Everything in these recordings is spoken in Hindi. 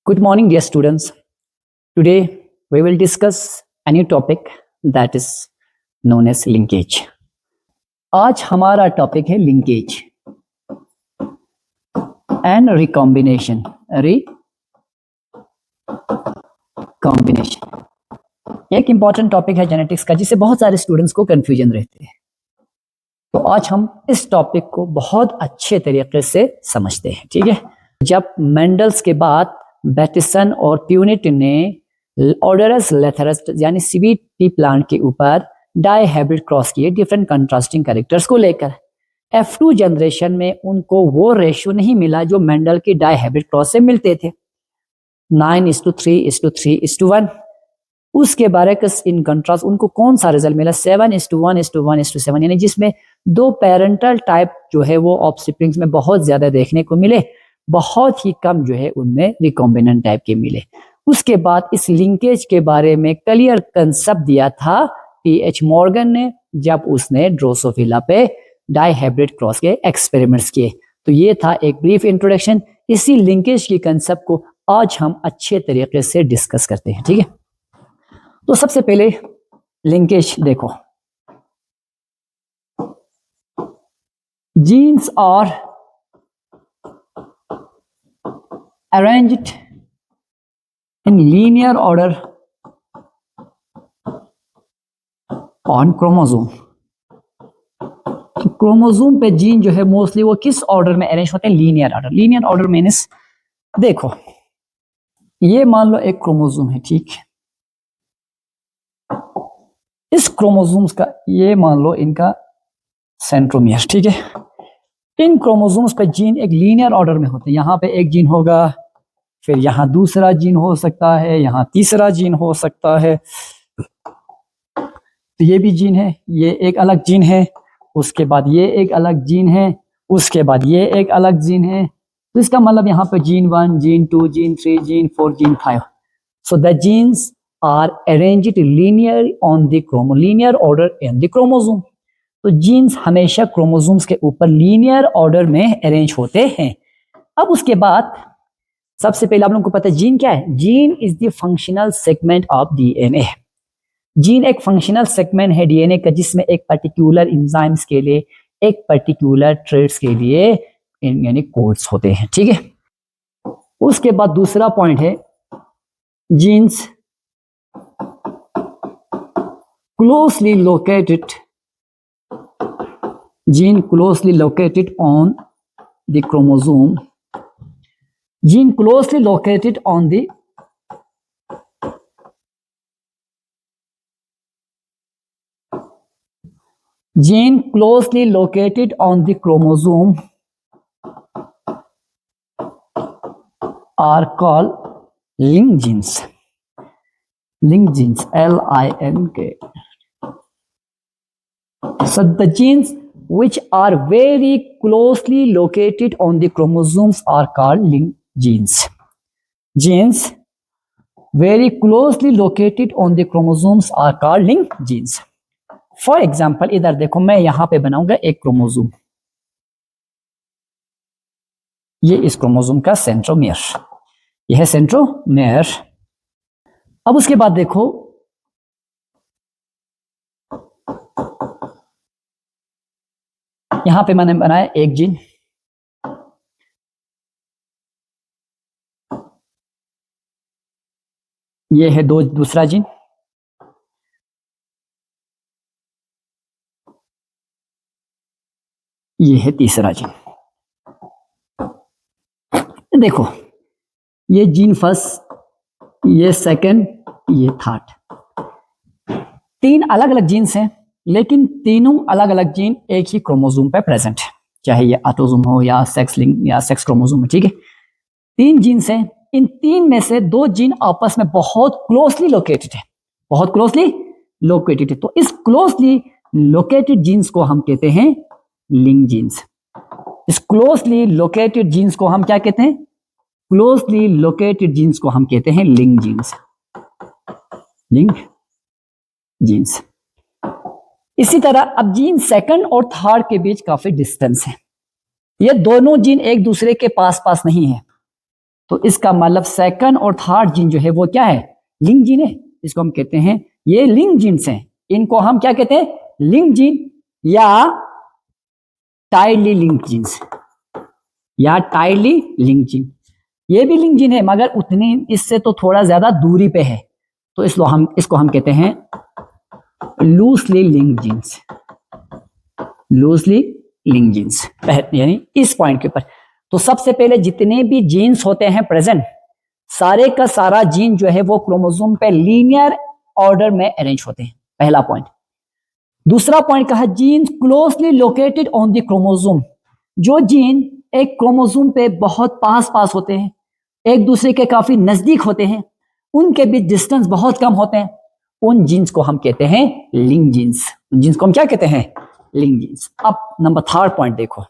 Good morning, dear students. Today we will discuss a new topic that is known as linkage. आज हमारा टॉपिक है लिंकेज एंड रिकॉम्बिनेशन. एक इंपॉर्टेंट टॉपिक है जेनेटिक्स का जिससे बहुत सारे स्टूडेंट्स को कंफ्यूजन रहते हैं. तो आज हम इस टॉपिक को बहुत अच्छे तरीके से समझते हैं. ठीक है. जब मेंडल्स के बाद बैटिसन और प्यूनिट ने ऑर्डरस लेथरस यानी स्वीट पी प्लांट के ऊपर डाई हाइब्रिड क्रॉस किए डिफरेंट कंट्रास्टिंग कैरेक्टर्स को लेकर. F2 जनरेशन में उनको वो रेशियो नहीं मिला जो मेंडल के डाई हाइब्रिड क्रॉस से मिलते थे, 9:3:3:1. उसके बरक्स इन कंट्रास्ट उनको कौन सा रिजल्ट मिला, 7:1:1:7, यानी जिसमें दो पेरेंटल टाइप जो है वो ऑफस्प्रिंग्स में बहुत ज्यादा देखने को मिले, बहुत ही कम जो है उनमें रिकॉम्बिनेंट टाइप के मिले. उसके बाद इस लिंकेज के बारे में क्लियर कंसेप्ट दिया था P.H. मॉर्गन ने जब उसने ड्रोसोफिला पे डाई हाइब्रिड क्रॉस के एक्सपेरिमेंट्स किए. तो ये था एक ब्रीफ इंट्रोडक्शन. इसी लिंकेज की कंसेप्ट को आज हम अच्छे तरीके से डिस्कस करते हैं. ठीक है. तो सबसे पहले लिंकेज देखो. Genes are arranged in linear order on chromosome. तो क्रोमोसोम पे जीन जो है मोस्टली वो किस ऑर्डर में अरेंज होते हैं, linear order. Linear order means देखो ये मान लो एक क्रोमोसोम है. ठीक. इस क्रोमोसोम्स का ये मान लो इनका सेंट्रोमियर. ठीक है. इन क्रोमोसोम्स पे जीन एक लीनियर ऑर्डर में होते हैं. यहाँ पे एक जीन होगा, फिर यहाँ दूसरा जीन हो सकता है, यहाँ तीसरा जीन हो सकता है. तो ये भी जीन है, ये एक अलग जीन है, उसके बाद ये एक अलग जीन है, उसके बाद ये एक अलग जीन है. तो इसका मतलब यहाँ पे gene 1, gene 2, gene 3, gene 4, gene 5. So the genes are arranged linear on the linear order in the chromosome. तो जीन्स हमेशा क्रोमोसोम्स के ऊपर लीनियर ऑर्डर में अरेंज होते हैं. अब उसके बाद सबसे पहले आप लोगों को पता है जीन क्या है. Gene is the functional segment of DNA. Gene एक फंक्शनल सेगमेंट है डीएनए का जिसमें एक पर्टिकुलर एंजाइम्स के लिए, एक पर्टिकुलर ट्रेट्स के लिए यानी कोड्स होते हैं. ठीक है. उसके बाद दूसरा पॉइंट है genes closely located, gene closely located on the chromosome. Gene closely located on the gene closely located on the chromosome are called link genes. Link genes, L-I-N-K. So the genes which are very closely located on the chromosomes are called link genes. Genes very closely located on the chromosomes are called link genes. For example, इधर देखो मैं यहां पे बनाऊंगा एक क्रोमोसोम. ये इस क्रोमोसोम का सेंट्रोमियर, यह है सेंट्रोमियर. अब उसके बाद देखो यहां पे मैंने बनाया एक जीन, ये है दूसरा जीन, ये है तीसरा जीन. देखो ये जीन फर्स्ट, ये सेकंड, ये थर्ड. तीन अलग अलग जीन्स हैं लेकिन तीनों अलग अलग जीन एक ही क्रोमोसोम पे प्रेजेंट है, चाहे ये ऑटोसोम हो या सेक्स लिंक या सेक्स क्रोमोसोम है. ठीक है. तीन जीन्स हैं. इन तीन में से दो जीन आपस में बहुत क्लोजली लोकेटेड है, बहुत क्लोजली लोकेटेड है. तो इस क्लोजली लोकेटेड जीन्स को हम कहते हैं लिंक जीन्स. इस क्लोजली लोकेटेड जीन्स को हम क्या कहते हैं, क्लोजली लोकेटेड जीन्स को हम कहते हैं लिंक जीन्स. Link jeans. इसी तरह अब जीन सेकंड और थर्ड के बीच काफी डिस्टेंस है. ये दोनों जीन एक दूसरे के पास पास नहीं है, तो इसका मतलब सेकंड और थर्ड जीन जो है वो क्या है, लिंक जीन है। इसको हम कहते हैं, ये लिंक जीन्स हैं, इनको हम क्या कहते हैं, लिंक जीन या टाइटली लिंक जीन्स, या टाइटली लिंक जीन। ये भी लिंक जीन है मगर उतनी इससे तो थोड़ा ज्यादा दूरी पे है, तो इसको हम कहते हैं loosely link genes, loosely link genes, यानी इस पॉइंट के ऊपर। तो सबसे पहले जितने भी जीन्स होते हैं प्रेजेंट, सारे का सारा जीन जो है वो क्रोमोसोम पे लीनियर ऑर्डर में अरेंज होते हैं, पहला पॉइंट। दूसरा पॉइंट कहा, genes closely located on the chromosome. जो जीन एक क्रोमोसोम पे बहुत पास पास होते हैं, एक दूसरे के काफी नजदीक होते हैं, उनके बीच डिस्टेंस बहुत कम होते हैं, उन जीन्स को हम कहते हैं लिंक जीन्स। उन जीन्स को हम क्या कहते हैं, लिंक जीन्स। अब नंबर थर्ड पॉइंट देखो,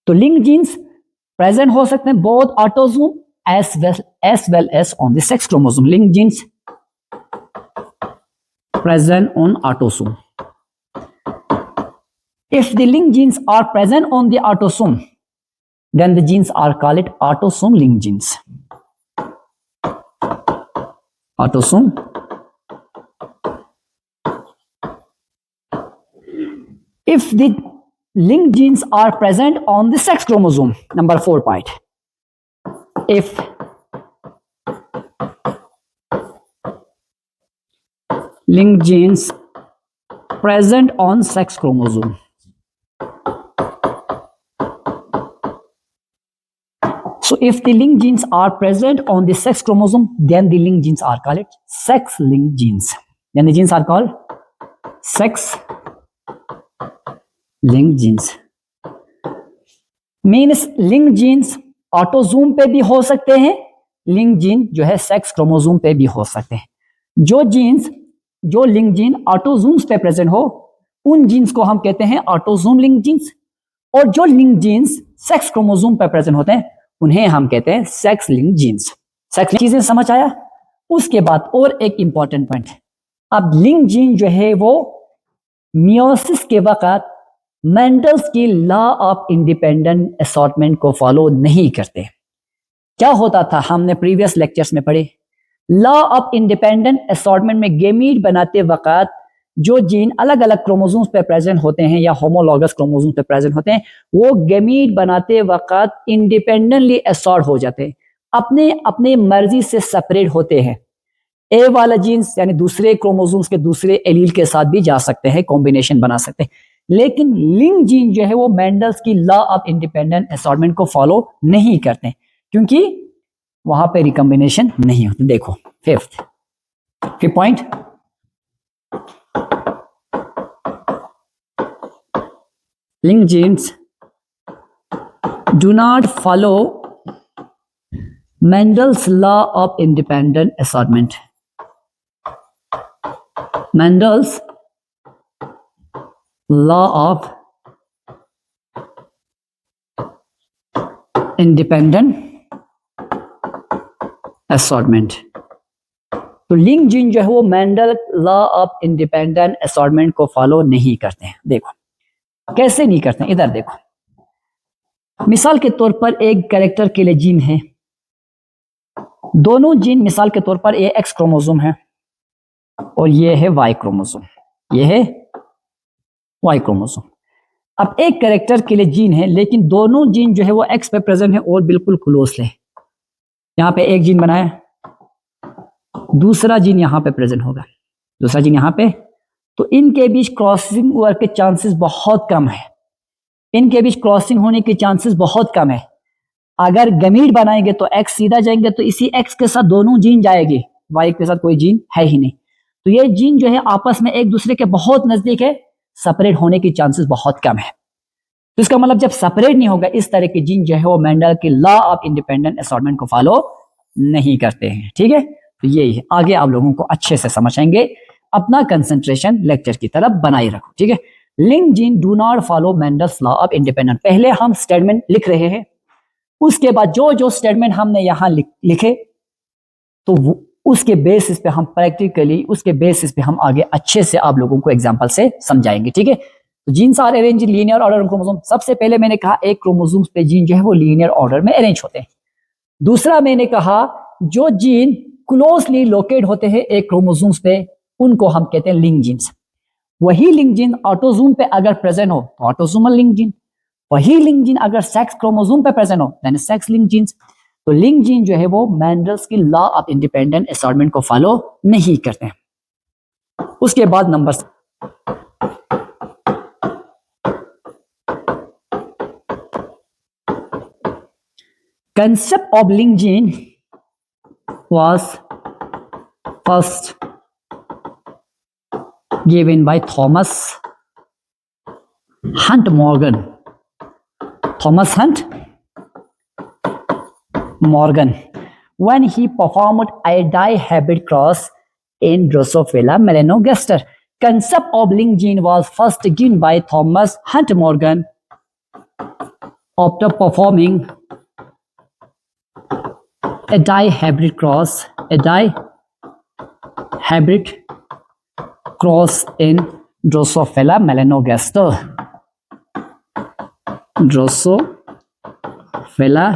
तो लिंक जीन्स प्रेजेंट हो सकते हैं both autosome as well as on the sex chromosome. Linked genes present on autosome. If the linked genes are present on the autosome, then the genes are called autosome linked genes. Autosome. If the linked genes are present on the sex chromosome, number 4 point. If linked genes present on sex chromosome, so if the linked genes are present on the sex chromosome, then the linked genes are called sex linked genes. Then the genes are called sex linked genes. Means linked genes autosome पे भी हो सकते हैं, लिंक जीन जो है सेक्स क्रोमोसोम पे भी हो सकते हैं। जो लिंक जीन ऑटोजोम्स पे प्रेजेंट हो, उन जीन्स को हम कहते हैं ऑटोजोम लिंक जीन्स, और जो लिंक जीन्स सेक्स क्रोमोसोम पे प्रेजेंट होते हैं उन्हें हम कहते हैं सेक्स लिंक जीन्स। सेक्स चीजें समझ आया। उसके बाद और एक इंपॉर्टेंट पॉइंट, अब लिंक जीन जो है वो मियोसिस के वक्त मेंडल्स की लॉ ऑफ इंडिपेंडेंट असॉर्टमेंट को फॉलो नहीं करते। क्या होता था, हमने प्रीवियस लेक्चर्स में पढ़े, लॉ ऑफ इंडिपेंडेंट असॉर्टमेंट में गेमीट बनाते वक्त जो जीन अलग अलग क्रोमोसोम्स पे प्रेजेंट होते हैं या होमोलॉगस क्रोमोसोम्स पे प्रेजेंट होते हैं, वो गेमीट बनाते वक्त इंडिपेंडेंटली असॉर्ट हो जाते हैं, अपने अपने मर्जी से सेपरेट होते हैं। ए वाला जीन्स यानी दूसरे क्रोमोसोम्स के दूसरे एलील के साथ भी जा सकते हैं, कॉम्बिनेशन बना सकते हैं, लेकिन लिंक जीन जो है वो मेंडल्स की लॉ ऑफ इंडिपेंडेंट असॉर्टमेंट को फॉलो नहीं करते, क्योंकि वहां पे रिकॉम्बिनेशन नहीं होती। देखो fifth point, link genes do not follow Mendel's law of independent assortment. Mendel's law of independent assortment. तो लिंक जीन जो है वो Mendel law of independent assortment को फॉलो नहीं करते हैं। देखो कैसे नहीं करते हैं, इधर देखो, मिसाल के तौर पर एक कैरेक्टर के लिए जीन है, दोनों जीन मिसाल के तौर पर ये एक्स क्रोमोसोम है और ये है वाई क्रोमोसोम, ये है वाई क्रोमोसोम। अब एक कैरेक्टर के लिए जीन है, लेकिन दोनों जीन जो है वो एक्स पे प्रेजेंट है और बिल्कुल क्लोज है। यहां पे एक जीन बनाया, दूसरा जीन यहां पे प्रेजेंट होगा, दूसरा जीन यहां पे, तो इनके बीच क्रॉसिंग ओवर के चांसेस बहुत कम है, इनके बीच क्रॉसिंग होने के चांसेस बहुत कम है। अगर गमीट बनाएंगे तो एक्स सीधा जाएंगे, तो इसी एक्स के साथ दोनों जीन जाएंगे, वाई के साथ कोई जीन है ही नहीं, तो ये जीन जो है आपस में एक दूसरे के बहुत नजदीक है, सेपरेट होने की चांसेस बहुत कम है। तो इसका मतलब जब सेपरेट नहीं होगा, इस तरह के जीन जो है वो मेंडल की लॉ ऑफ इंडिपेंडेंट असॉर्टमेंट को फॉलो नहीं करते हैं। ठीक है, तो यही है, आगे आप लोगों को अच्छे से समझ आएंगे। अपना कंसंट्रेशन लेक्चर की तरफ बनाए रखो। ठीक है, link gene do not follow Mendel's law of independent. पहले हम स्टेटमेंट लिख रहे हैं, उसके बाद जो जो स्टेटमेंट हमने यहां लिखे, तो उसके बेसिस पे हम प्रैक्टिकली, उसके बेसिस पे हम आगे अच्छे से आप लोगों को एग्जांपल से समझाएंगे। ठीक है, तो genes are arrange in linear order chromosome. सबसे पहले मैंने कहा एक क्रोमोसोम्स पे जीन जो है वो लीनियर ऑर्डर में अरेंज होते हैं। दूसरा मैंने कहा जो जीन क्लोजली लोकेट होते हैं एक क्रोमोसोम्स पे उनको हम कहते हैं लिंक जीन्स। वही लिंक जीन ऑटोजोम पे अगर प्रेजेंट हो तो ऑटोसोमल लिंक जीन, वही लिंक जीन अगर सेक्स क्रोमोसोम पे प्रेजेंट हो देन सेक्स लिंक जीन्स। तो लिंक जीन जो है वो मैंडल्स की लॉ ऑफ इंडिपेंडेंट असॉर्टमेंट को फॉलो नहीं करते हैं। उसके बाद number concept of link gene was first given by Thomas Hunt Morgan. Thomas Hunt Morgan when he performed a dihybrid cross in Drosophila melanogaster. Concept of link gene was first given by Thomas Hunt Morgan after performing a dihybrid cross in Drosophila melanogaster. Drosophila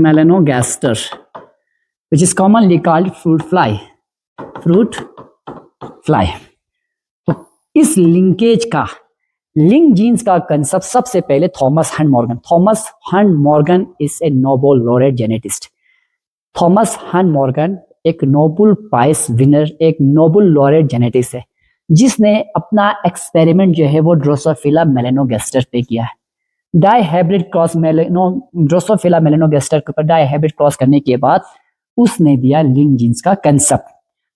melanogaster, which is commonly called fruit fly. तो इस लिंकेज का लिंक जीन्स का कंसेप्ट सबसे पहले Thomas Hunt Morgan is a Nobel laureate geneticist. Thomas Hunt Morgan एक नोबेल प्राइज विनर, एक नोबेल लॉरेट जेनेटिस्ट है जिसने अपना एक्सपेरिमेंट जो है वो ड्रोसोफिला मेलेनोगेस्टर पे किया है। डाईहाइब्रिड क्रॉस ड्रोसोफिला मेलेनोगेस्टर के ऊपर डाईहाइब्रिड क्रॉस करने के बाद उसने दिया लिंक जीन्स का कंसेप्ट।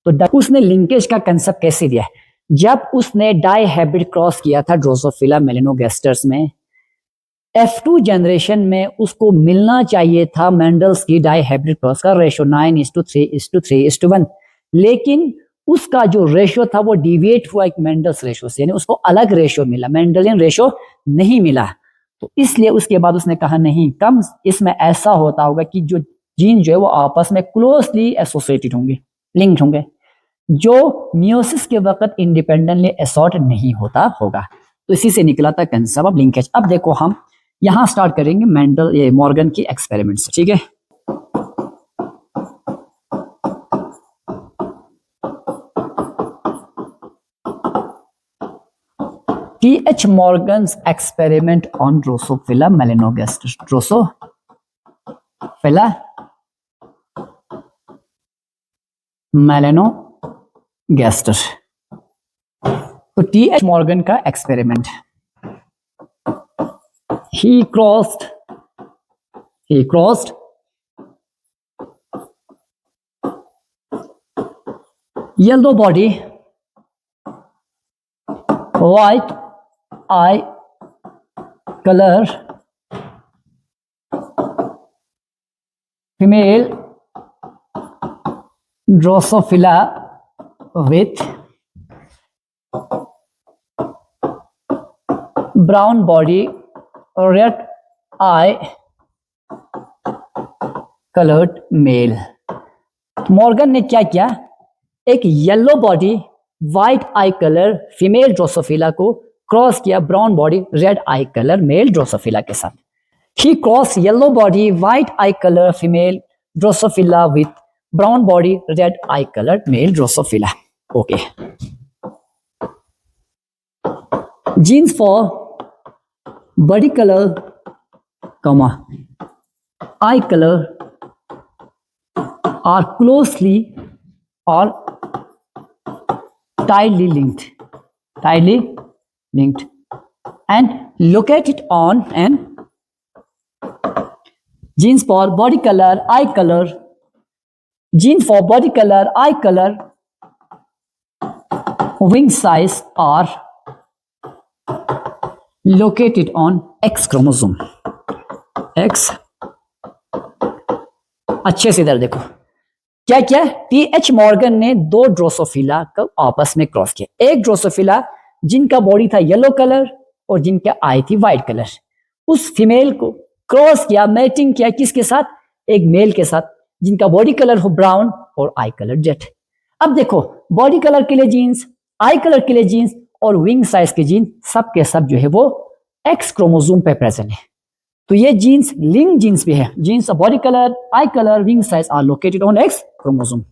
तो उसने लिंकेज का कंसेप्ट कैसे दिया? जब उसने डाईहाइब्रिड क्रॉस किया था ड्रोसोफिला मेलेनोगेस्टर्स में, F2 जनरेशन में उसको मिलना चाहिए था मेंडल्स की डाईहाइब्रिड क्रॉस का रेशियो 9:3:3:1, लेकिन उसका जो रेशियो था वो डिविएट हुआ एक मेंडल्स रेशियो से, यानी उसको अलग रेशियो मिला, मेंडलियन रेशियो नहीं मिला। तो इसलिए उसके बाद उसने कहा नहीं, कम इसमें ऐसा होता होगा कि जो जीन जो है वो आपस में क्लोजली एसोसिएटेड होंगे, लिंक्ड होंगे, जो मियोसिस के वक्त इंडिपेंडेंटली असॉर्ट नहीं होता होगा। तो इसी से निकला था कंसेप्ट ऑफ लिंकेज। अब देखो हम यहां स्टार्ट करेंगे मॉर्गन की एक्सपेरिमेंट से, ठीक है। T.H. Morgan's experiment on Drosophila melanogaster. Drosophila melanogaster. तो T.H. Morgan का experiment, he crossed yellow body, white eye color female Drosophila with brown body, red eye colored male। Morgan ने क्या किया, एक yellow body white eye colour female drosophila को क्रॉस किया brown body red eye colour male drosophila के साथ। ही cross yellow body white eye colour female drosophila with brown body red eye colour male drosophila. Okay, genes for body color, eye color are closely or tightly linked and located on and genes for body color, eye color, wing size are located on X chromosome। X, अच्छे से इधर देखो क्या क्या, T.H. मॉर्गन ने दो ड्रोसोफिला को आपस में क्रॉस किया। एक ड्रोसोफिला जिनका बॉडी था येलो कलर और जिनके आई थी व्हाइट कलर, उस फीमेल को क्रॉस किया, मैचिंग किया किसके साथ, एक मेल के साथ जिनका बॉडी कलर हो ब्राउन और आई कलर रेड। अब देखो बॉडी कलर के लिए जीन्स, आई कलर के लिए जीन्स और विंग साइज के जीन सब के सब जो है वो एक्स क्रोमोसोम पे प्रेजेंट है। तो ये जीन्स लिंक जीन्स भी है। Genes of body colour, eye colour, wing size are located on X chromosome.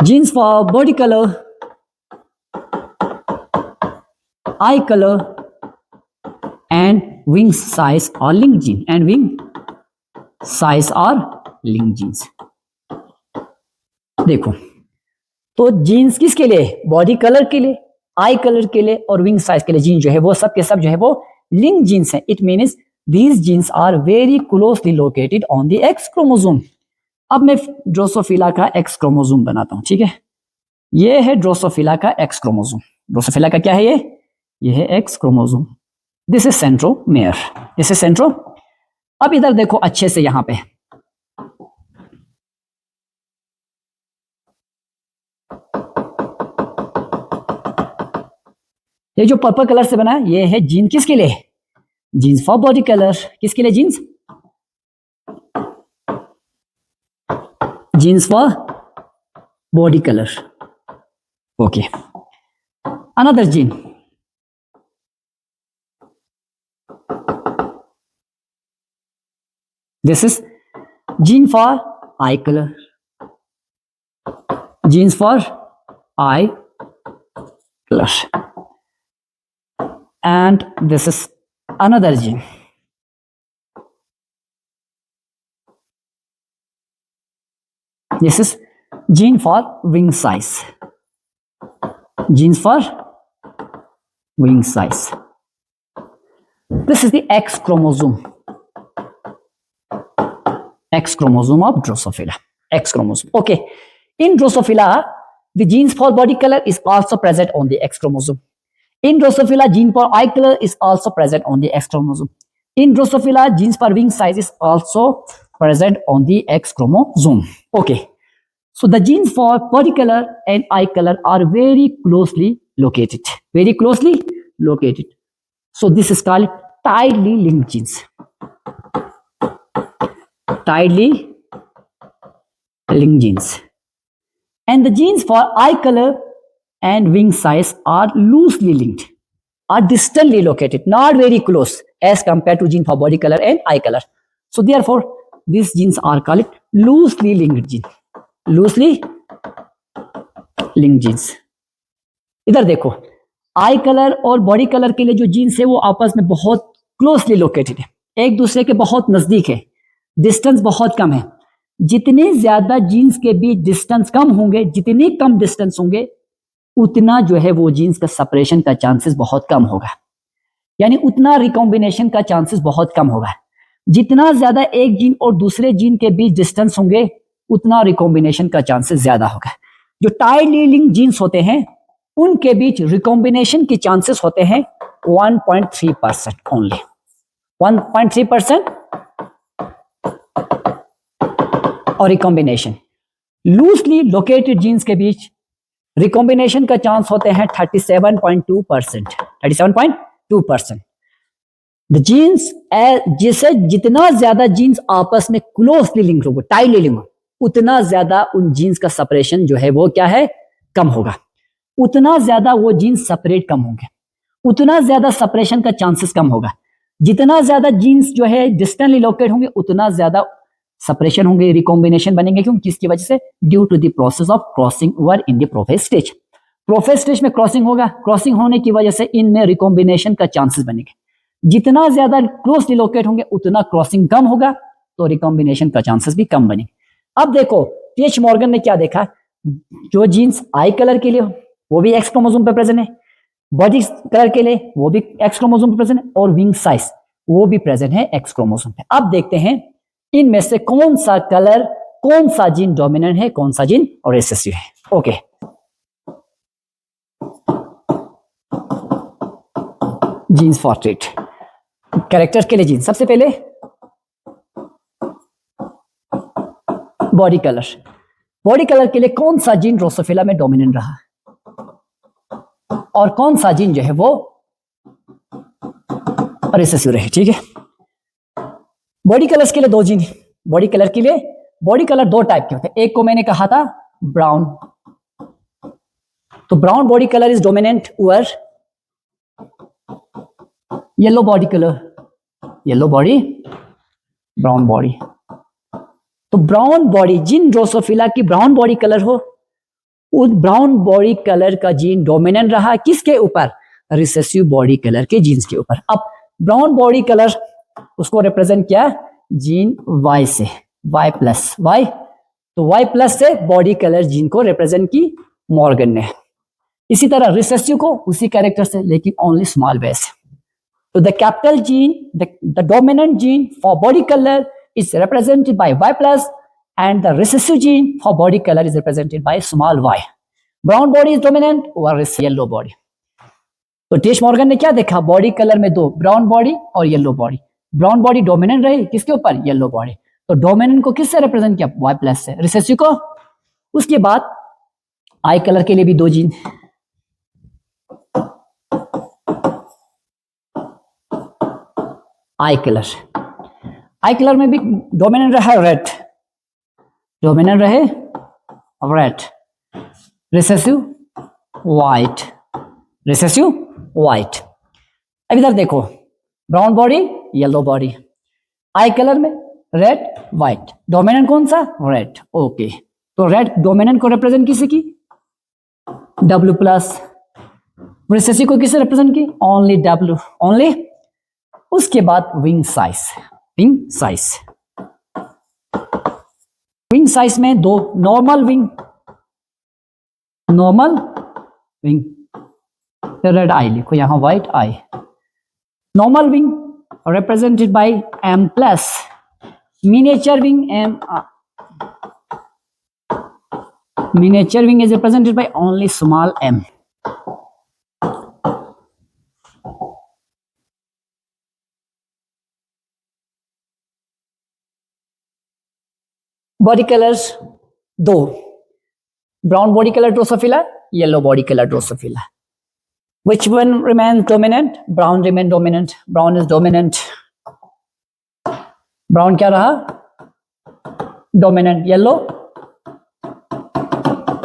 Genes for body colour, eye color and wing size are linked gene and wing size are linked genes। देखो तो जीन्स किसके लिए? बॉडी कलर के लिए, आई कलर के लिए और विंग साइज के लिए जीन जो है वो सब के सब जो है वो लिंक जीन्स हैं। It means these genes are very closely located on the X chromosome. अब मैं ड्रोसोफिला का एक्स क्रोमोसोम बनाता हूं, ठीक है। ये है ड्रोसोफिला का एक्स क्रोमोसोम। ड्रोसोफिला का क्या है ये है X chromosome. This is centromere, this is centro. अब इधर देखो अच्छे से, यहां पे ये जो पर्पल कलर से बना है ये है जीन किसके लिए? Genes for body colour. किसके लिए genes? Genes for body colour. Okay, another gene, this is gene for eye color, genes for eye color, and this is another gene, this is gene for wing size, genes for wing size. This is the X chromosome, X chromosome of Drosophila, X chromosome. Okay, in Drosophila, the genes for body color is also present on the X chromosome. In Drosophila, gene for eye color is also present on the X chromosome. In Drosophila, genes for wing size is also present on the X chromosome. Okay, so the genes for body color and eye color are very closely located. Very closely located. So this is called tightly linked genes. Tightly linked genes. And the genes for eye color and wing size are loosely linked, are distantly located, not very close as compared to gene for body color and eye color. So therefore, these genes are called loosely linked genes. Loosely linked genes. इधर देखो, आई कलर और बॉडी कलर के लिए जो जीन्स है वो आपस में बहुत क्लोजली लोकेटेड है, एक दूसरे के बहुत नजदीक है, डिस्टेंस बहुत कम है। जितने ज्यादा जीन्स के बीच डिस्टेंस कम होंगे, जितने कम डिस्टेंस होंगे, उतना जो है वो जीन्स का सेपरेशन का चांसेस बहुत कम होगा, यानी उतना रिकॉम्बिनेशन का चांसेस बहुत कम होगा। जितना ज्यादा एक जीन और दूसरे जीन के बीच डिस्टेंस होंगे, उतना रिकॉम्बिनेशन का चांसेस ज्यादा होगा। जो टाइटली लिंक्ड जीन्स होते हैं उनके बीच रिकॉम्बिनेशन के चांसेस होते हैं 1.3% ओनली, 1.3%। और रिकॉम्बिनेशन लूजली लोकेटेड जीन्स के बीच रिकॉम्बिनेशन का चांस होते हैं 37.2%, 37.2%। द जीन्स जिसे जितना ज्यादा जीन्स आपस में क्लोजली लिंक होगा, टाइटली लिंक होगा, उतना ज्यादा उन जीन्स का सेपरेशन जो है वो क्या है, कम होगा। उतना ज्यादा वो जीन्स सेपरेट कम होंगे, उतना ज्यादा सेपरेशन का चांसेस कम होगा। जितना ज्यादा जीन्स जो है डिस्टेंटली लोकेट होंगे, उतना ज्यादा सेपरेशन होंगे, रिकॉम्बिनेशन बनेंगे। क्यों? किसकी वजह से? Due to the process of crossing over in the prophase stage. Prophase stage में क्रॉसिंग होगा, क्रॉसिंग होने की वजह से इनमें रिकॉम्बिनेशन का चांसेस बनेंगे। जितना ज्यादा क्लोजली लोकेट होंगे उतना क्रॉसिंग कम होगा, तो रिकॉम्बिनेशन का चांसेस भी कम बनेंगे। अब देखो टीएच मॉर्गन ने क्या देखा, जो जीन्स आई कलर के लिए वो भी एक्स क्रोमोसोम पे प्रेजेंट है, बॉडी कलर के लिए वो भी एक्स क्रोमोसोम पे प्रेजेंट है, और विंग साइज वो भी प्रेजेंट है एक्स क्रोमोसोम पे। अब देखते हैं इनमें से कौन सा कलर, कौन सा जीन डोमिनेंट है, कौन सा जीन और रिसेसिव है। Okay, genes for trait, character के लिए जीन। सबसे पहले बॉडी कलर, बॉडी कलर के लिए कौन सा जीन ड्रोसोफिला में डोमिनेंट रहा और कौन सा जीन जो है वो रिसेसिव रहे। ठीक है, बॉडी कलर्स के लिए दो जीन, बॉडी कलर के लिए, बॉडी कलर दो टाइप के होते हैं। एक को मैंने कहा था ब्राउन, तो brown body colour is dominant over yellow body colour, yellow body, brown body. तो ब्राउन बॉडी, जिन ड्रोसोफिला की ब्राउन बॉडी कलर हो, उस ब्राउन बॉडी कलर का जीन डोमिनेंट रहा किसके ऊपर? रिसेसिव बॉडी कलर के जीन्स के ऊपर। अब ब्राउन बॉडी कलर उसको रिप्रेजेंट किया जीन Y से, Y प्लस Y, तो Y प्लस से बॉडी कलर जीन को रिप्रेजेंट की मॉर्गन ने। इसी तरह रिसेसिव को उसी कैरेक्टर से, लेकिन ओनली स्मॉल वे से। तो the capital gene, the dominant gene for body colour is represented by Y plus and the recessive gene for body color is represented by small y. Brown body is dominant over yellow body. तो टेश मॉर्गन ने क्या देखा? बॉडी कलर में दो, ब्राउन बॉडी और yellow body. Brown body dominant रही किसके ऊपर? Yellow body. तो डोमिनेंट को किससे रिप्रेजेंट किया? Y प्लस से। रिसेसिव को? उसके बाद आई कलर के लिए भी दो जीन, आई कलर, आई कलर में भी डोमिनेंट रहा रेड, डोमिनेंट रहे red, recessive white, recessive white. अब इधर देखो, ब्राउन बॉडी येलो बॉडी, आई कलर में रेड व्हाइट, डोमिनेंट कौन सा? रेड। ओके, तो रेड डोमिनेंट को रिप्रेजेंट किसी की? W plus. रिसेसिव को किसे रिप्रेजेंट की? Only W, only. उसके बाद wing size, wing size, wing size में दो, normal wing, normal wing, red आई लिखो यहां, white eye. Normal wing represented by M plus, miniature wing M, miniature wing is represented by only small m। Body colours दो, brown body colour drosophila, yellow body colour drosophila. Which one remains dominant? Brown remain dominant. Brown is dominant. Brown क्या रहा? Dominant. Yellow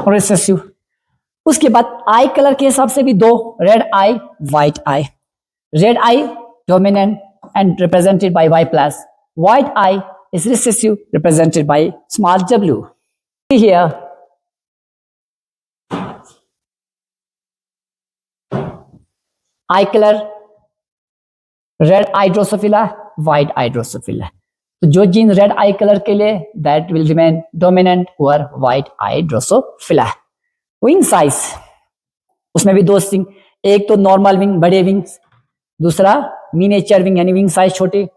recessive. उसके बाद आई कलर के हिसाब से भी दो, red I, white I. Red I dominant and represented by Y plus. White eye is recessive, represented by small w. See here, eye color, red eye Drosophila, white eye Drosophila. तो जो जीन रेड आई कलर के लिए, that will remain dominant over white I Drosophila. Wing size, उसमें भी दो सिंग, एक तो नॉर्मल विंग बड़े विंग्स, दूसरा मिनिएचर विंग यानी विंग साइज छोटे।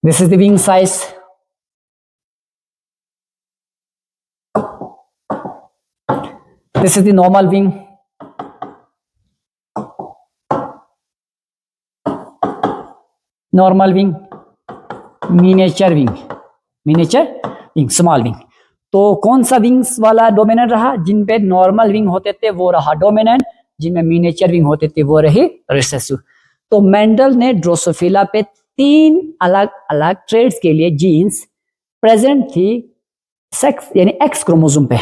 This is the wing size. This is the normal wing. Normal wing, miniature wing, miniature wing, small wing. तो कौन सा विंग्स वाला डोमिनेंट रहा? जिन पे नॉर्मल विंग होते थे वो रहा डोमिनेंट, जिनमें मिनिएचर विंग होते थे वो रही रिसेसिव। तो मेंडल ने ड्रोसोफिला पे तीन अलग अलग ट्रेड्स के लिए जीन्स प्रेजेंट थी सेक्स यानी एक्स क्रोमोसोम पे।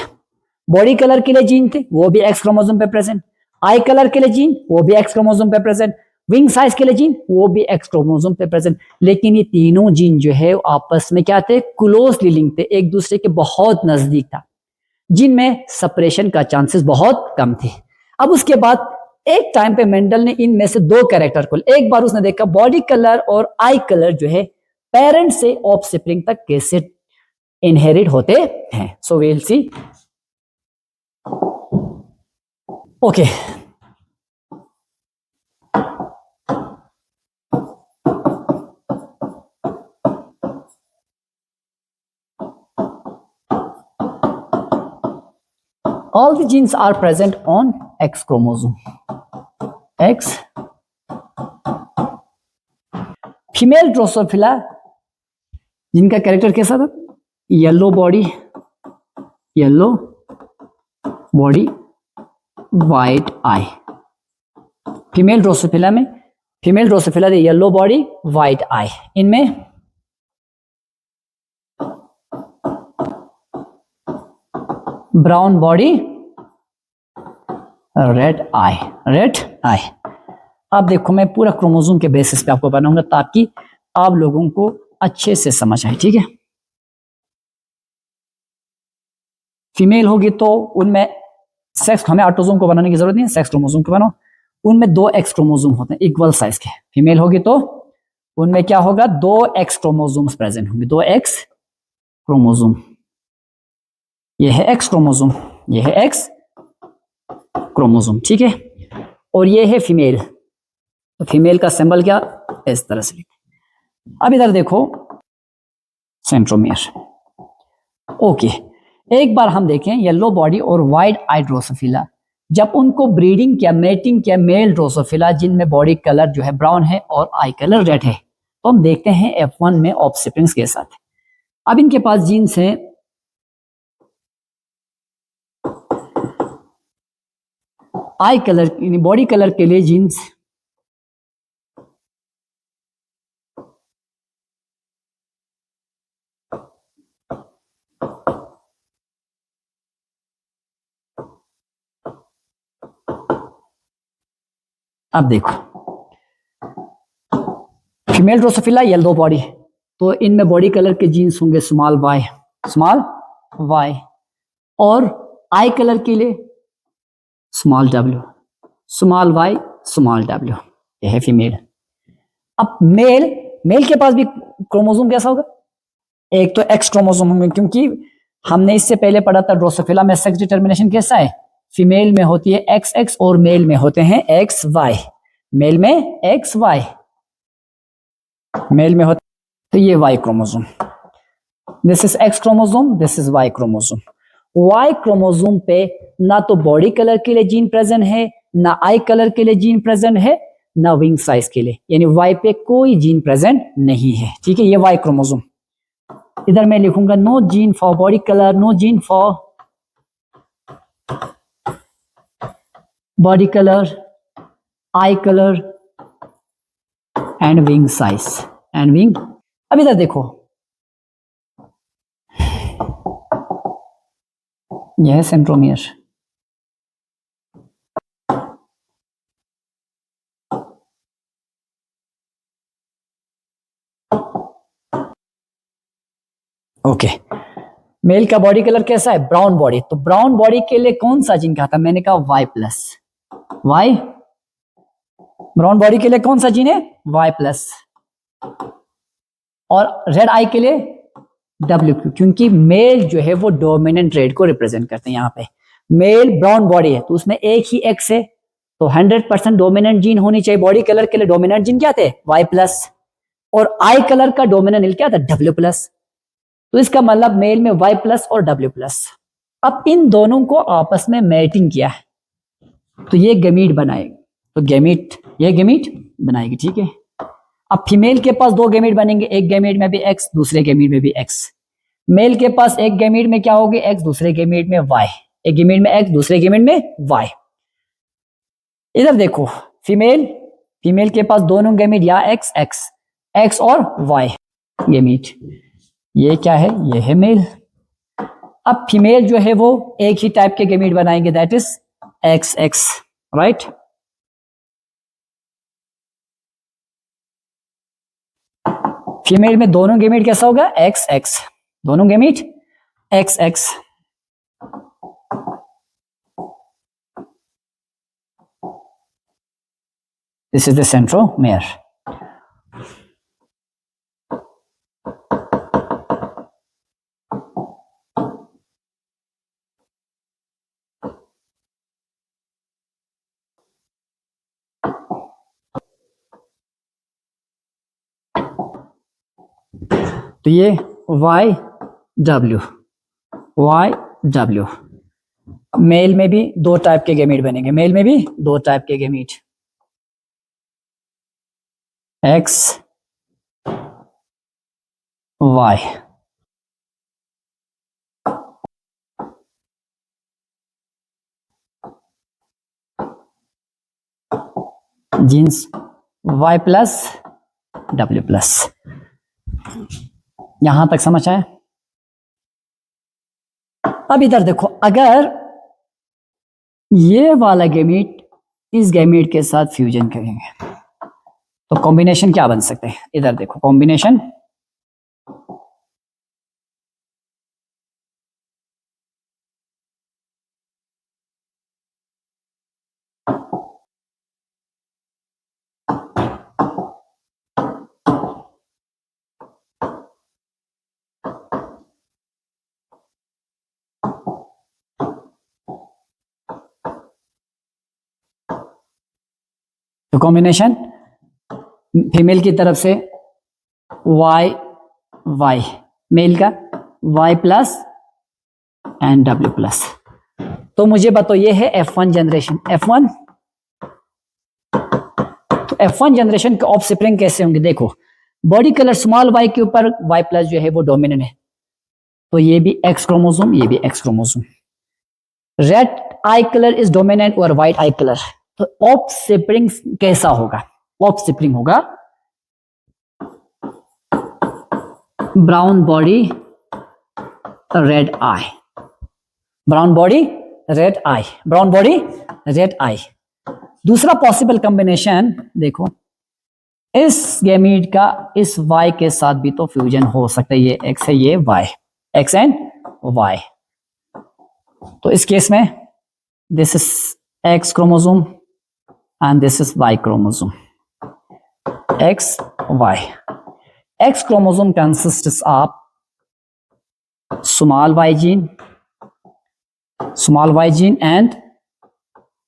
बॉडी कलर के लिए जीन थे, वो भी एक्स क्रोमोसोम पे प्रेजेंट। आई कलर के लिए जीन, वो भी एक्स क्रोमोसोम पे प्रेजेंट। विंग साइज के लिए जीन, वो भी एक्स क्रोमोसोम पे प्रेजेंट। लेकिन ये तीनों जीन जो है आपस में क्या थे? क्लोजली लिंक थे, एक दूसरे के बहुत नजदीक था, जिनमें सेपरेशन का चांसेस बहुत कम थे। अब उसके बाद एक टाइम पे मेंडल ने इनमें से दो कैरेक्टर को, एक बार उसने देखा बॉडी कलर और आई कलर जो है पेरेंट से ऑफस्प्रिंग तक कैसे इनहेरिट होते हैं। So we will see. Okay, all the genes are present on X chromosome. X. Female drosophila जिनका कैरेक्टर कैसा था? Yellow body, yellow body, white eye. Female drosophila में, फीमेल ड्रोसोफिला दे येलो बॉडी, वाइट आई। इनमें brown body, red eye, red eye. अब देखो मैं पूरा क्रोमोसोम के बेसिस पे आपको बनाऊंगा ताकि आप लोगों को अच्छे से समझ आए, ठीक है। फीमेल होगी तो उनमें सेक्स, हमें ऑटोसोम को बनाने की जरूरत नहीं है, सेक्स क्रोमोसोम को बनाओ। उनमें 2 एक्स क्रोमोसोम होते हैं इक्वल साइज के। फीमेल होगी तो उनमें क्या होगा, 2 एक्स क्रोमोसोम्स प्रेजेंट होंगे, 2 एक्स क्रोमोसोम। ये है एक्स क्रोमोसोम, ये है एक्स क्रोमोसोम, ठीक है। और ये है फीमेल, तो फीमेल का सिंबल क्या, इस तरह से लिखें। अब इधर देखो सेंट्रोमियर। ओके, एक बार हम देखें येलो बॉडी और वाइट आई ड्रोसोफिला, जब उनको ब्रीडिंग किया, मेटिंग किया मेल ड्रोसोफिला जिनमें बॉडी कलर जो है ब्राउन है और आई कलर रेड है, तो हम देखते हैं F1 में ऑफस्प्रिंग्स के साथ। अब इनके पास जीन्स हैं आई कलर, बॉडी कलर के लिए जीन्स अब देखो फीमेल ड्रोसोफिला येलो बॉडी, तो इनमें बॉडी कलर के जीन्स होंगे स्मॉल वाई, स्मॉल वाई, और आई कलर के लिए small W, small Y small W. यह है फीमेल। अब मेल, मेल के पास भी क्रोमोसोम कैसा होगा, एक तो एक्स क्रोमोसोम होंगे, क्योंकि हमने इससे पहले पढ़ा था ड्रोसोफिला में सेक्स डिटर्मिनेशन कैसा है, फीमेल में होती है एक्स एक्स और मेल में होते हैं एक्स वाई, मेल में एक्स वाई, मेल में होता, तो ये Y chromosome, this is X chromosome, this is Y chromosome. Y chromosome पे ना तो बॉडी कलर के लिए जीन प्रेजेंट है, ना आई कलर के लिए जीन प्रेजेंट है, ना विंग साइज के लिए, यानी वाई पे कोई जीन प्रेजेंट नहीं है, ठीक है। ये वाई क्रोमोसोम। इधर मैं लिखूंगा no gene for body colour, no gene for body colour, eye colour and wing size, and wing. अब इधर देखो यह है सेंट्रोमियर, ओके। मेल का बॉडी कलर कैसा है, ब्राउन बॉडी, तो ब्राउन बॉडी के लिए कौन सा जीन कहा था, मैंने कहा Y plus, Y, brown body के लिए कौन सा जीन है, वाई प्लस। और रेड आई के लिए डब्ल्यू क्यू, क्योंकि मेल जो है वो डोमिनेंट ट्रेड को रिप्रेजेंट करते हैं। यहाँ पे मेल ब्राउन बॉडी है तो उसमें एक ही एक्स है, तो 100% डोमिनेंट जीन होनी चाहिए। बॉडी कलर के लिए डोमिनेंट जीन क्या थे, वाई प्लस, और आई कलर का डोमिनेंट क्या था, डब्ल्यू प्लस। तो इसका मतलब मेल में वाई प्लस और डब्ल्यू प्लस। अब इन दोनों को आपस में मैटिंग किया है तो ये गैमीट बनाएगी, तो गैमीट, ये गैमीट बनाएगी, ठीक है। अब फीमेल के पास 2 गैमीट बनेंगे, एक गैमीट में भी एक्स, दूसरे गैमीट में भी एक्स। मेल के पास एक गैमीट में क्या होगी, एक्स, दूसरे गैमीट में वाई, एक गैमीट में एक्स, दूसरे गैमीट में वाई। इधर देखो फीमेल, फीमेल के पास दोनों गैमीट या एक्स एक्स, एक्स और वाई गैमीट। ये क्या है, ये है मेल। अब फीमेल जो है वो एक ही टाइप के गैमीट बनाएंगे, that is X X, right. Female में दोनों गैमीट कैसा होगा, एक्स एक्स, दोनों gamete X X. This is the centromere. तो ये Y W, Y W. Male में भी 2 टाइप के गैमीट बनेंगे, मेल में भी 2 टाइप के gamete, X Y. Genes Y plus W plus. यहां तक समझ आया। अब इधर देखो, अगर ये वाला गैमीट इस गैमीट के साथ फ्यूजन करेंगे तो कॉम्बिनेशन क्या बन सकते हैं? इधर देखो कॉम्बिनेशन, तो कॉम्बिनेशन फीमेल की तरफ से वाई वाई, मेल का Y plus and W plus. तो मुझे बताओ ये है F1 जनरेशन, F1। तो F1 जनरेशन के ऑफस्प्रिंग कैसे होंगे? देखो बॉडी कलर स्मॉल y के ऊपर y प्लस जो है वो डोमिनेंट है, तो ये भी X क्रोमोसोम, ये भी X chromosome. Red eye colour is dominant और व्हाइट आई कलर, तो ऑफस्प्रिंग कैसा होगा? ऑफस्प्रिंग होगा brown body red eye, brown body red eye, brown body red आई। दूसरा पॉसिबल कॉम्बिनेशन देखो, इस गैमीट का इस Y के साथ भी तो फ्यूजन हो सकता है, ये X है ये Y, X एंड Y। तो इस केस में this is X chromosome and this is Y chromosome, X Y। X chromosome consists of small y gene and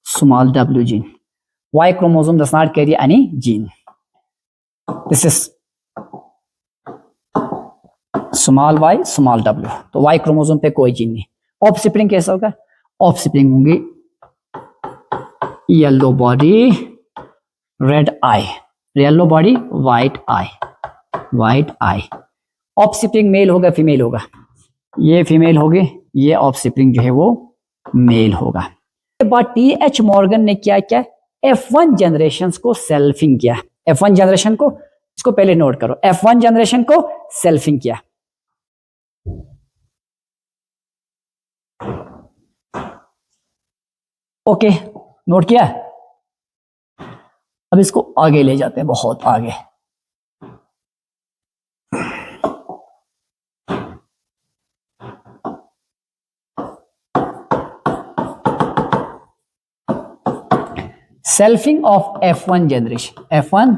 small w gene. Y chromosome does not carry any gene. This is small y, small w. तो Y chromosome पे कोई जीन नहीं। ऑफस्प्रिंग कैसा होगा? ऑफस्प्रिंग होंगे येलो बॉडी रेड आई, yellow body white eye, white आई। ऑफस्प्रिंग मेल होगा फीमेल होगा? ये फीमेल होगी, ये ऑफस्प्रिंग जो है वो मेल होगा। इसके बाद टीएच मॉर्गन ने क्या किया? F1 जनरेशन को सेल्फिंग किया। F1 जनरेशन को, इसको पहले नोट करो, F1 जनरेशन को सेल्फिंग किया। ओके, नोट किया। अब इसको आगे ले जाते हैं, बहुत आगे। Selfing of F1 generation, F1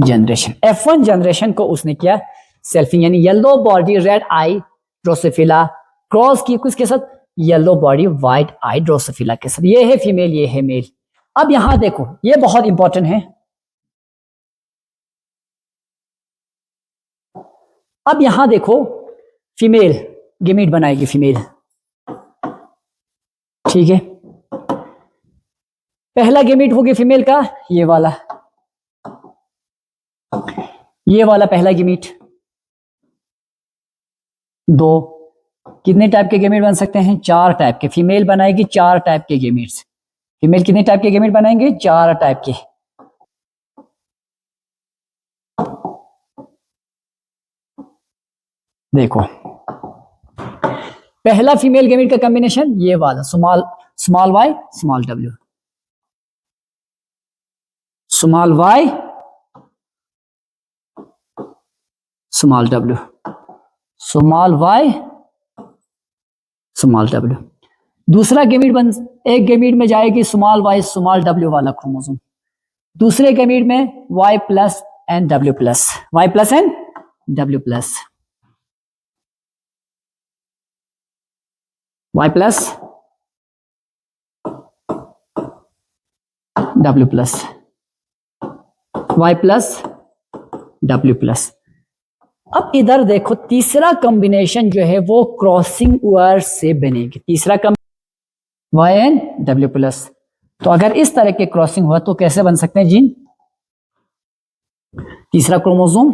generation, F1 generation को उसने किया सेल्फिंग, यानी येलो बॉडी रेड आई ड्रोसोफिला क्रॉस की किसके साथ? येलो बॉडी व्हाइट आई ड्रोसोफिला के साथ। ये है फीमेल, ये है मेल। अब यहां देखो, ये बहुत इंपॉर्टेंट है। अब यहां देखो, फीमेल गैमीट बनाएगी फीमेल, ठीक है। पहला गैमीट होगी फीमेल का ये वाला पहला गैमीट। दो, कितने टाइप के गैमीट बन सकते हैं? 4 टाइप के। फीमेल बनाएगी 4 टाइप के गैमीट्स। फीमेल कितने टाइप के गैमीट बनाएंगे? 4 टाइप के। देखो पहला फीमेल गैमीट का कॉम्बिनेशन ये वाला, small Y small W, small Y small W, small Y small W. दूसरा गैमीट एक गैमीट में जाएगी स्मॉल वाई स्मॉल डब्ल्यू वाला क्रोमोसोम, दूसरे गैमीट में Y plus and W plus, Y plus and W plus, Y plus W plus, Y plus W plus. अब इधर देखो, तीसरा कॉम्बिनेशन जो है वो क्रॉसिंग ओवर से बनेगी। तीसरा वाई एन डब्ल्यू प्लस। तो अगर इस तरह के क्रॉसिंग हुआ तो कैसे बन सकते हैं जीन? तीसरा chromosome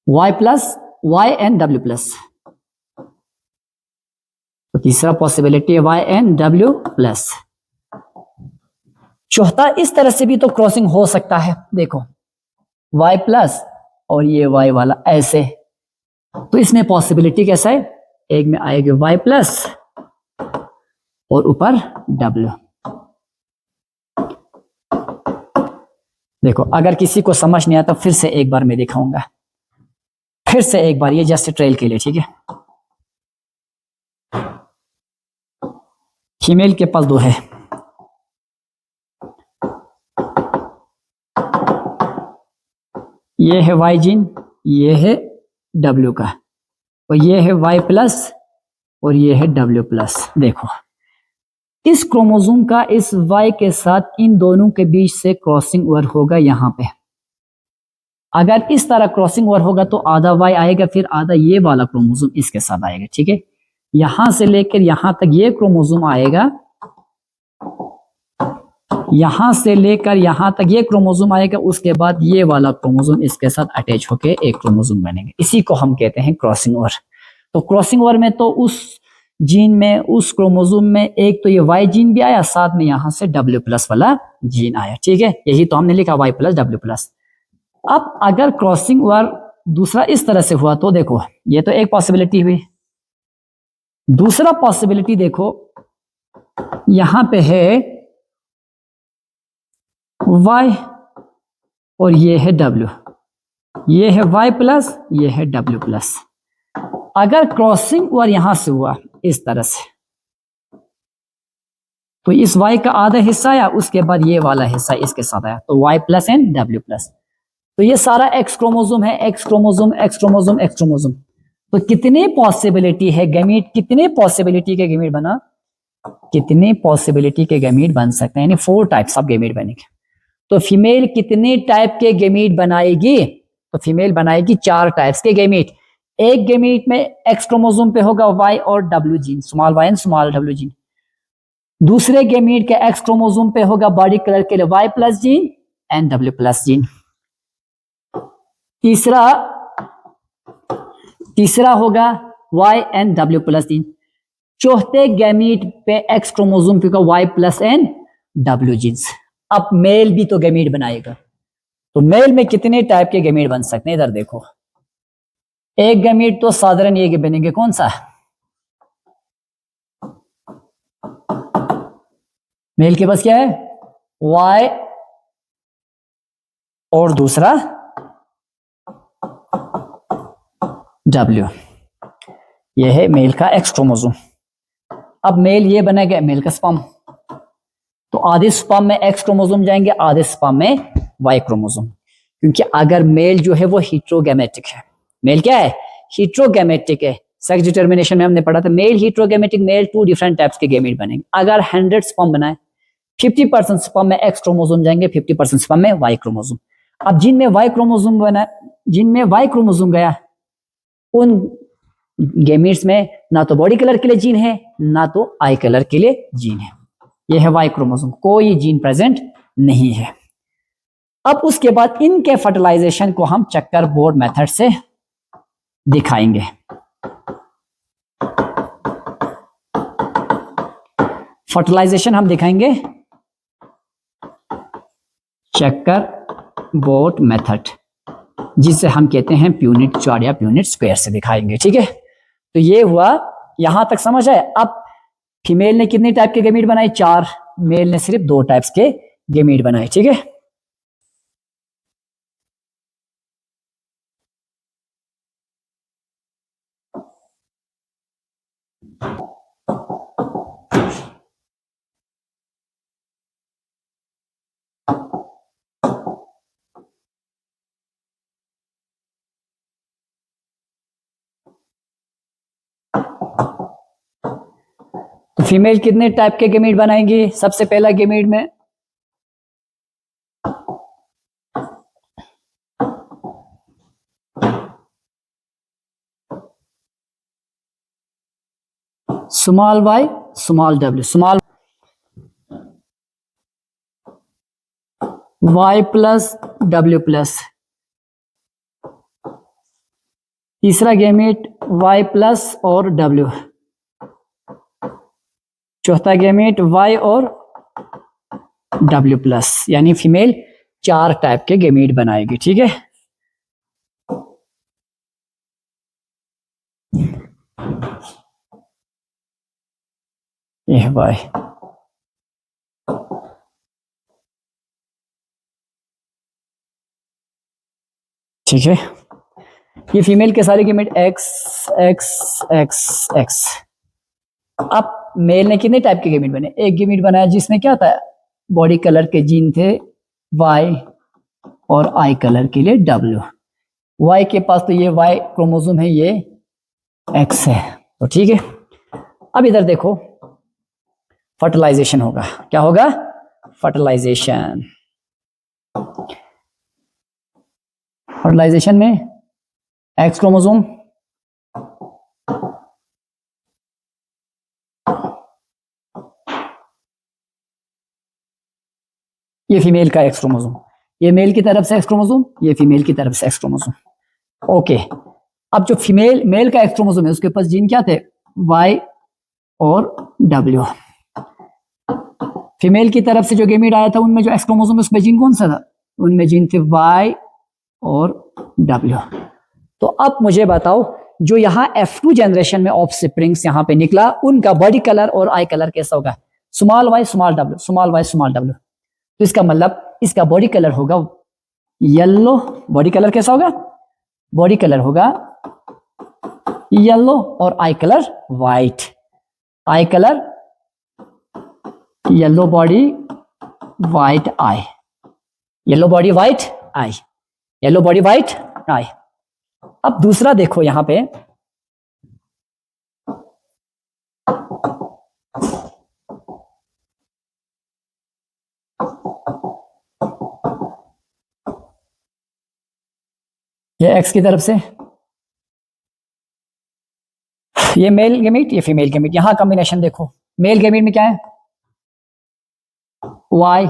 Y plus Y and W plus, तो तीसरा पॉसिबिलिटी है वाई एन डब्ल्यू प्लस। चौथा, इस तरह से भी तो क्रॉसिंग हो सकता है, देखो y प्लस और ये y वाला ऐसे, तो इसमें पॉसिबिलिटी कैसा है, एक में आएगा y प्लस और ऊपर w। देखो अगर किसी को समझ नहीं आता फिर से एक बार मैं दिखाऊंगा, फिर से एक बार, ये जस्ट ट्रेल के लिए, ठीक है। फीमेल के पास 2 है, ये है y जीन, ये है w का, और ये है y प्लस और ये है w प्लस। देखो इस क्रोमोसोम का इस y के साथ इन दोनों के बीच से क्रॉसिंग ओवर होगा यहां पे। अगर इस तरह क्रॉसिंग ओवर होगा तो आधा y आएगा, फिर आधा ये वाला क्रोमोसोम इसके साथ आएगा, ठीक है। यहां से लेकर यहां तक ये क्रोमोसोम आएगा, यहां से लेकर यहां तक ये क्रोमोसोम आएगा, उसके बाद ये वाला क्रोमोसोम इसके साथ अटैच होकर एक क्रोमोसोम बनेंगे। इसी को हम कहते हैं क्रॉसिंग ओवर। तो क्रॉसिंग ओवर में तो उस जीन में, उस क्रोमोसोम में एक तो ये वाई जीन भी आया, साथ में यहां से डब्ल्यू प्लस वाला जीन आया, ठीक है। यही तो हमने लिखा वाई प्लस डब्ल्यू प्लस। अब अगर क्रॉसिंग ओवर दूसरा इस तरह से हुआ तो देखो ये तो एक पॉसिबिलिटी हुई। दूसरा पॉसिबिलिटी देखो, यहां पे है y और ये है w, ये है y प्लस, ये है w प्लस। अगर क्रॉसिंग ओवर यहां से हुआ इस तरह से, तो इस y का आधा हिस्सा आया, उसके बाद ये वाला हिस्सा इसके साथ आया, तो y plus and w plus. तो ये सारा एक्स क्रोमोसोम है, X chromosome, X chromosome, X chromosome. तो कितनी पॉसिबिलिटी है गैमीट, कितने पॉसिबिलिटी के गैमीट बना, कितने पॉसिबिलिटी के गैमीट बन सकते हैं, यानी 4 टाइप्स ऑफ गैमीट बनेंगे। तो फीमेल कितने टाइप के गैमीट बनाएगी, तो फीमेल बनाएगी 4 टाइप्स के गैमीट। एक गैमीट में एक्स क्रोमोसोम पे होगा वाई और W gene, small Y and small W gene. दूसरे गैमीट के एक्स क्रोमोसोम पे होगा बॉडी कलर के लिए Y plus gene and W plus gene. तीसरा होगा Y and W plus gene. चौथे गैमीट पे एक्स क्रोमोसोम पे होगा Y plus and W genes. अब मेल भी तो गैमीट बनाएगा, तो मेल में कितने टाइप के गैमीट बन सकते हैं, इधर देखो। एक गैमीट तो साधारण ये बनेंगे, कौन सा, मेल के पास क्या है, Y और दूसरा W, ये है मेल का एक्स क्रोमोसोम। अब मेल ये बनेगा मेल का स्पर्म, तो आधे स्पर्म में एक्स क्रोमोसोम जाएंगे, आधे स्पर्म में वाई क्रोमोसोम। क्योंकि अगर मेल जो है वो हीट्रोगैमेटिक है, मेल क्या है, हीट्रोगैमेटिक है। सेक्स डिटर्मिनेशन में हमने पढ़ा था मेल हीट्रोगैमेटिक, मेल 2 डिफरेंट टाइप्स के गैमेट बनेंगे। अगर 100 स्पर्म बनाए, 50% स्पर्म में एक्स क्रोमोसोम जाएंगे, 50% स्पर्म में वाई क्रोमोसोम। अब जिनमें वाई क्रोमोसोम बना, जिनमें वाई क्रोमोसोम गया, उन गैमेट्स में ना तो बॉडी कलर के लिए जीन है, ना तो आई कलर के लिए जीन है। यह है वाई क्रोमोसोम, कोई जीन प्रेजेंट नहीं है। अब उसके बाद इनके फर्टिलाइजेशन को हम चक्कर बोर्ड मेथड से दिखाएंगे। फर्टिलाइजेशन हम दिखाएंगे चक्कर बोर्ड मेथड, जिसे हम कहते हैं प्यूनिट चार्ट या प्यूनिट स्क्वायर से दिखाएंगे, ठीक है। तो ये हुआ, यहां तक समझ आए। अब फीमेल ने कितने टाइप के गैमीट बनाए, 4, मेल ने सिर्फ 2 टाइप्स के गैमीट बनाए, ठीक है। तो फीमेल कितने टाइप के गैमीट बनाएंगी, सबसे पहला गैमीट में small Y small W, small Y plus W plus. तीसरा गैमेट वाई प्लस और डब्ल्यू। चौथा गैमेट वाई और W+, यानी फीमेल 4 टाइप के गेमीट बनाएगी, ठीक है। ये वाई, ठीक है। ये फीमेल के सारे gamete X X X X। अब मेल ने कितने टाइप के गेमीट बने? एक गेमीट बनाया जिसमें क्या था, बॉडी कलर के जीन थे Y और आई कलर के लिए W। Y के पास तो ये Y क्रोमोसोम है, ये X है, तो ठीक है। अब इधर देखो, फर्टिलाइजेशन होगा, क्या होगा? फर्टिलाइजेशन। फर्टिलाइजेशन में X क्रोमोसोम ये फीमेल का X क्रोमोसोम, ये मेल की तरफ से X क्रोमोसोम, ये फीमेल की तरफ से X क्रोमोसोम। ओके, अब जो फीमेल मेल का X क्रोमोसोम है उसके पास जीन क्या थे? Y और W। फीमेल की तरफ से जो गेमीट आया था उनमें जो X क्रोमोसोम है उसमें जीन कौन सा था? उनमें जीन थे Y और W। तो अब मुझे बताओ, जो यहाँ F2 जनरेशन में ऑफ स्प्रिंग्स यहाँ पे निकला, उनका बॉडी कलर और आई कलर कैसा होगा? Small y small w, small y small w। तो इसका मतलब इसका बॉडी कलर होगा येलो। बॉडी कलर कैसा होगा? बॉडी कलर होगा येलो और eye colour white. Eye colour yellow body white eye, yellow body white eye, yellow body white eye. अब दूसरा देखो यहां पे, ये एक्स की तरफ से ये मेल गेमीट, ये फीमेल गेमीट। यहां कॉम्बिनेशन देखो, मेल गेमीट में क्या है? वाई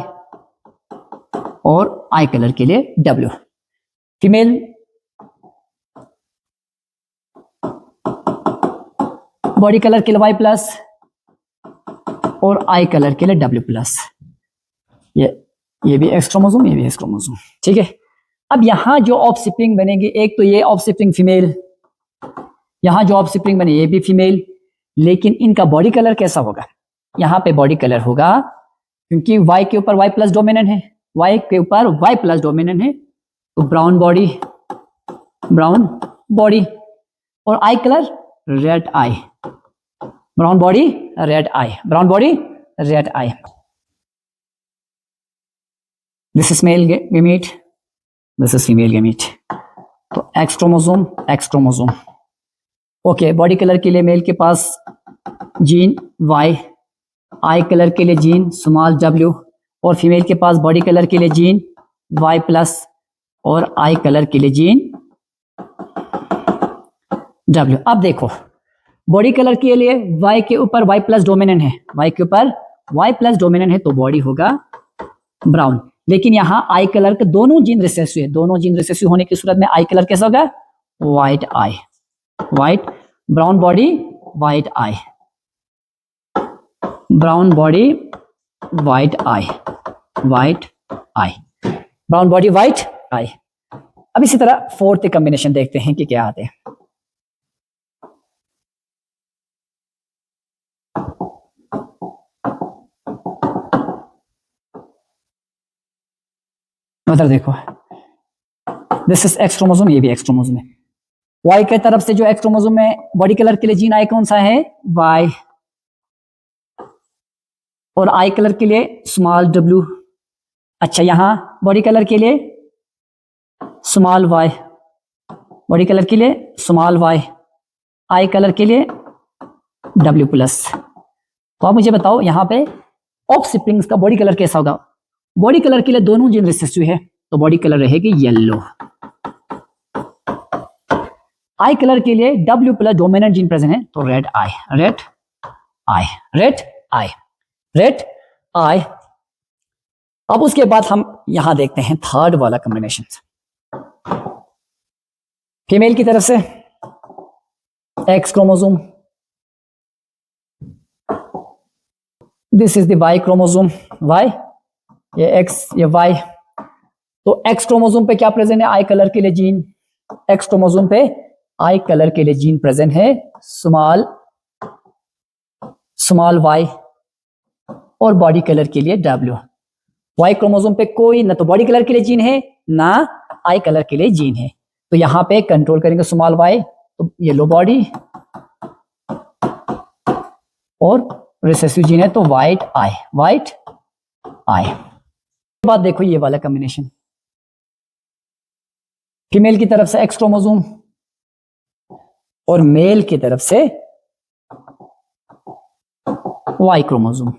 और आई कलर के लिए डब्ल्यू। फीमेल बॉडी कलर के लिए वाई प्लस और आई कलर के लिए डब्ल्यू प्लस। ये भी एक्स क्रोमोसोम, ये भी एक्स क्रोमोसोम, ठीक है। अब यहां जो ऑफ स्प्रिंग बनेगी, एक तो ये ऑफ स्प्रिंग फीमेल, यहां जो ऑफ स्प्रिंग बने ये भी फीमेल, लेकिन इनका बॉडी कलर कैसा होगा? यहां पे बॉडी कलर होगा, क्योंकि वाई के ऊपर वाई प्लस डोमिनेंट है, वाई के ऊपर वाई प्लस डोमिनेंट है, तो ब्राउन बॉडी, ब्राउन बॉडी। और eye colour red eye, brown body red eye, brown body red eye. This is male gamete, this is female gamete. तो X chromosome, X chromosome. Okay, body colour के लिए मेल के पास जीन वाई, आई कलर के लिए जीन स्मॉल w, और फीमेल के पास बॉडी कलर के लिए जीन वाई प्लस और आई कलर के लिए जीन w। अब देखो, बॉडी कलर के लिए y के ऊपर y प्लस डोमिनेंट है, y के ऊपर y प्लस डोमिनेंट है, तो बॉडी होगा ब्राउन। लेकिन यहाँ आई कलर के दोनों जीन रिसेसिव है, दोनों जीन रिसेसिव होने की सूरत में आई कलर कैसा होगा? White eye, white, brown body white आई, brown body white eye, white आई, ब्राउन बॉडी व्हाइट आई। अब इसी तरह फोर्थ कॉम्बिनेशन देखते हैं कि क्या आते हैं। उधर देखो, दिस इज एक्स क्रोमोसोम, ये भी एक्स क्रोमोसोम है। वाई की तरफ से जो एक्स क्रोमोसोम में बॉडी कलर के लिए जीन आई कौन सा है? वाई, और आई कलर के लिए स्मॉल w। अच्छा, यहां बॉडी कलर के लिए स्मॉल वाई, बॉडी कलर के लिए स्मॉल वाई, आई कलर के लिए w प्लस। तो आप मुझे बताओ, यहां पे ऑफ स्प्रिंग्स का बॉडी कलर कैसा होगा? बॉडी कलर के लिए दोनों जीन रिसेसिव है, तो बॉडी कलर रहेगी येलो। आई कलर के लिए W plus dominant gene present है, तो red eye, red eye, red eye, red eye. अब उसके बाद हम यहां देखते हैं थर्ड वाला कॉम्बिनेशन। फीमेल की तरफ से X chromosome, this is the Y chromosome, Y, ये एक्स, ये वाई। तो एक्स क्रोमोसोम पे क्या प्रेजेंट है? आई कलर के लिए जीन। एक्स क्रोमोसोम पे आई कलर के लिए जीन प्रेजेंट है, स्मॉल वाई, और बॉडी कलर के लिए डब्ल्यू। वाई क्रोमोसोम पे कोई ना तो बॉडी कलर के लिए जीन है ना आई कलर के लिए जीन है, तो यहां पे कंट्रोल करेंगे स्मॉल वाई, तो येलो बॉडी, और रिसेसिव जीन है तो व्हाइट आई, व्हाइट आई। बात देखो ये वाला कॉम्बिनेशन, फीमेल की तरफ से एक्स क्रोमोसोम और मेल की तरफ से वाई क्रोमोसोम,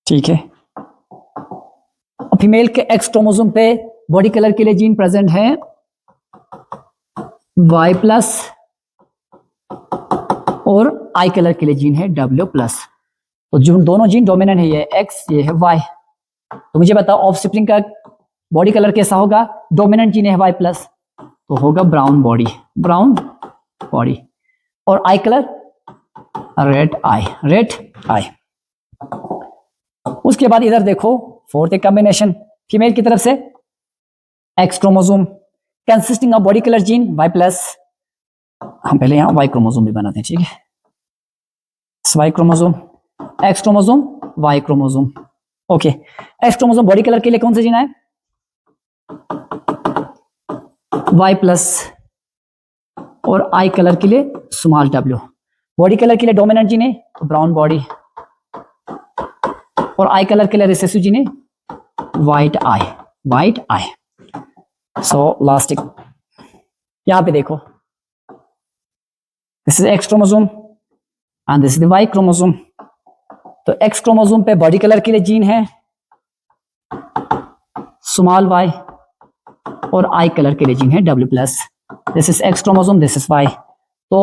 ठीक है। फीमेल के एक्स क्रोमोसोम पे बॉडी कलर के लिए जीन प्रेजेंट है वाई प्लस, और आई कलर के लिए जीन है डब्ल्यू प्लस। तो जो दोनों जीन डोमिनेंट है, ये एक्स, ये है वाई। तो मुझे बताओ ऑफस्प्रिंग का बॉडी कलर कैसा होगा? डोमिनेंट जीन है वाई प्लस, तो होगा ब्राउन बॉडी, ब्राउन बॉडी, और eye colour red eye, red आई। उसके बाद इधर देखो फोर्थ एक कॉम्बिनेशन, फीमेल की तरफ से X chromosome consisting of body colour gene Y plus, हम पहले यहां वाई क्रोमोसोम भी बनाते हैं, ठीक है। Y chromosome, X chromosome, Y chromosome, okay. X chromosome body colour के लिए कौन सा जीन है? वाई प्लस, और आई कलर के लिए स्मॉल डब्ल्यू। बॉडी कलर के लिए डोमिनेंट जीन है तो ब्राउन बॉडी, और आई कलर के लिए रिसेसिव जीन है white eye, white eye. So last एक यहां पे देखो, this is X chromosome and this is the Y chromosome. तो एक्स क्रोमोसोम पे बॉडी कलर के लिए जीन है स्मॉल वाई, और आई कलर के लिए जीन है W plus. This is X chromosome, this is Y. तो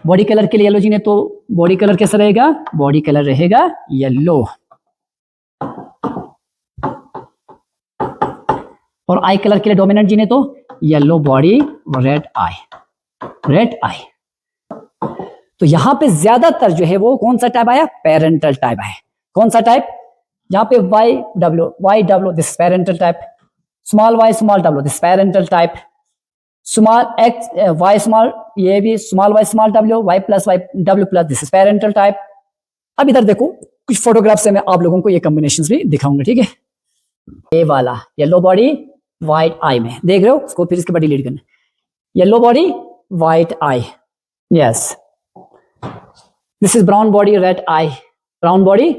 बॉडी कलर के लिए येलो जीन है, तो बॉडी कलर कैसा रहेगा? बॉडी कलर रहेगा येलो, और आई कलर के लिए डोमिनेंट जीन है तो yellow body, red eye, red eye. तो यहां पे ज्यादातर जो है वो कौन सा टाइप आया? पेरेंटल टाइप आया। कौन सा टाइप? यहां पे Y W, this parental type, small Y small W, this parental type, small X Y small, ये भी small Y small W, Y plus Y W plus, this is parental type. अब इधर देखो कुछ फोटोग्राफ से मैं आप लोगों को ये कॉम्बिनेशंस भी दिखाऊंगा, ठीक है। ये वाला येलो बॉडी व्हाइट आई में देख रहे हो, उसको फिर इसके बाद डिलीट करना, yellow body white eye, yes. This is brown body red eye, brown body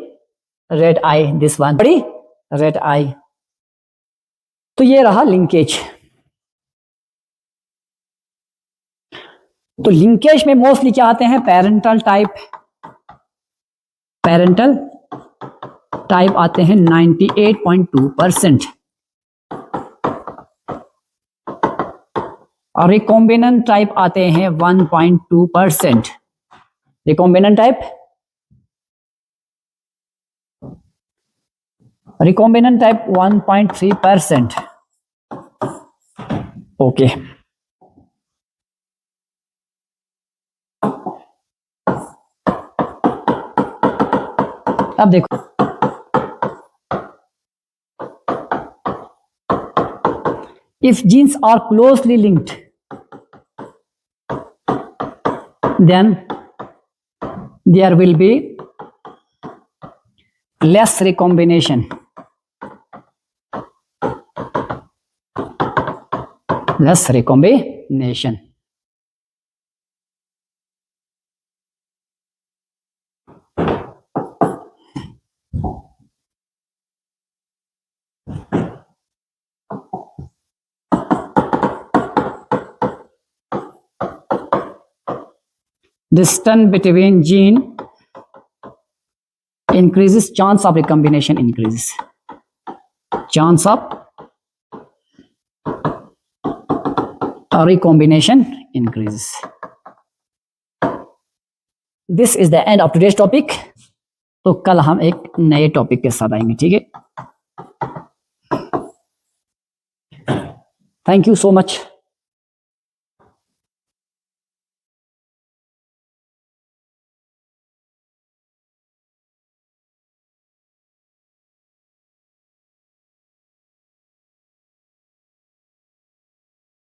red eye, this one body red eye. तो ये रहा लिंकेज। तो लिंकेज में मोस्टली क्या आते हैं? पेरेंटल टाइप, पेरेंटल टाइप आते हैं 98.2%, और रिकॉम्बिनेंट टाइप आते हैं 1.2%। Recombinant type, recombinant type 1.3%, okay. अब देखो if genes are closely linked then there will be less recombination, less recombination. Distance between gene increases, chance of recombination increases, chance of recombination increases. This is the end of today's topic. तो कल हम एक नए टॉपिक के साथ आएंगे, ठीक है। Thank you so much.